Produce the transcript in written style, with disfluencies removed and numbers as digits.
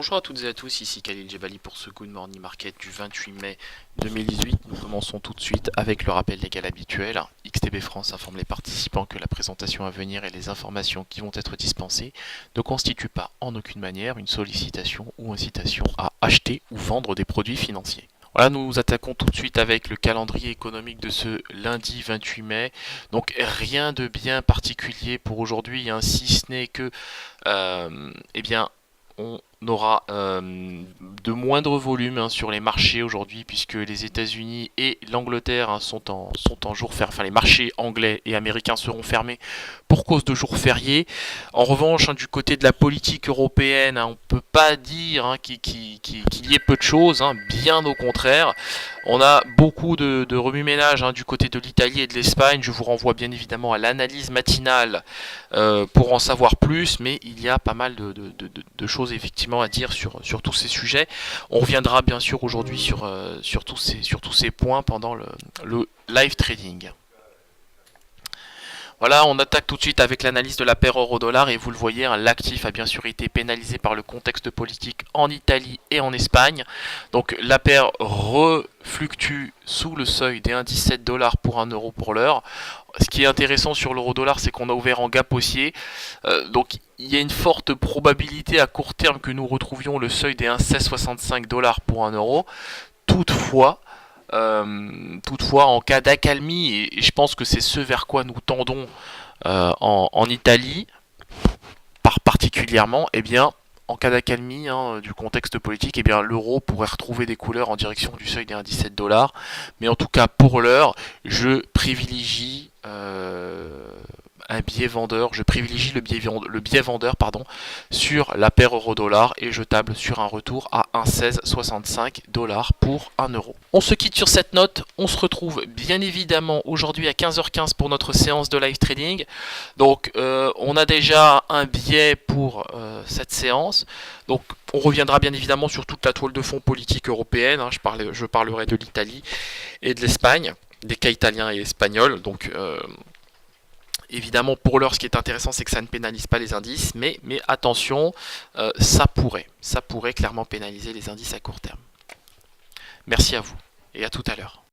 Bonjour à toutes et à tous, ici Khalil Jebali pour ce Good Morning Market du 28 mai 2018. Nous commençons tout de suite avec le rappel légal habituel. XTB France informe les participants que la présentation à venir et les informations qui vont être dispensées ne constituent pas en aucune manière une sollicitation ou incitation à acheter ou vendre des produits financiers. Voilà, nous attaquons tout de suite avec le calendrier économique de ce lundi 28 mai. Donc rien de bien particulier pour aujourd'hui, hein, si ce n'est que eh bien, on aura de moindres volumes, hein, sur les marchés aujourd'hui, puisque les États-Unis et l'Angleterre, hein, sont en jour férié. Enfin, les marchés anglais et américains seront fermés pour cause de jours fériés. En revanche, hein, du côté de la politique européenne, hein, on ne peut pas dire, hein, qu'il y ait peu de choses, hein, bien au contraire. On a beaucoup de remue-ménage, hein, du côté de l'Italie et de l'Espagne. Je vous renvoie bien évidemment à l'analyse matinale pour en savoir plus, mais il y a pas mal de choses effectivement à dire sur tous ces sujets. On reviendra bien sûr aujourd'hui sur tous ces points pendant le live trading. Voilà, on attaque tout de suite avec l'analyse de la paire euro-dollar et vous le voyez, hein, l'actif a bien sûr été pénalisé par le contexte politique en Italie et en Espagne. Donc la paire refluctue sous le seuil des 1,17 $ pour 1 euro pour l'heure. Ce qui est intéressant sur l'euro-dollar, c'est qu'on a ouvert en gap haussier. Donc il y a une forte probabilité à court terme que nous retrouvions le seuil des 1,1665 $ pour 1 euro. Toutefois, en cas d'accalmie, et je pense que c'est ce vers quoi nous tendons en Italie, particulièrement, eh bien, en cas d'accalmie, hein, du contexte politique, eh bien, l'euro pourrait retrouver des couleurs en direction du seuil des 1,17 $. Mais en tout cas, pour l'heure, je privilégie un biais vendeur, je privilégie le biais vendeur sur la paire euro-dollar et je table sur un retour à 1,1665 $ pour 1 euro. On se quitte sur cette note, on se retrouve bien évidemment aujourd'hui à 15h15 pour notre séance de live trading. Donc on a déjà un biais pour cette séance. Donc on reviendra bien évidemment sur toute la toile de fond politique européenne, hein. Je parlerai de l'Italie et de l'Espagne, des cas italiens et espagnols. Donc évidemment, pour l'heure, ce qui est intéressant, c'est que ça ne pénalise pas les indices, mais attention, ça pourrait clairement pénaliser les indices à court terme. Merci à vous et à tout à l'heure.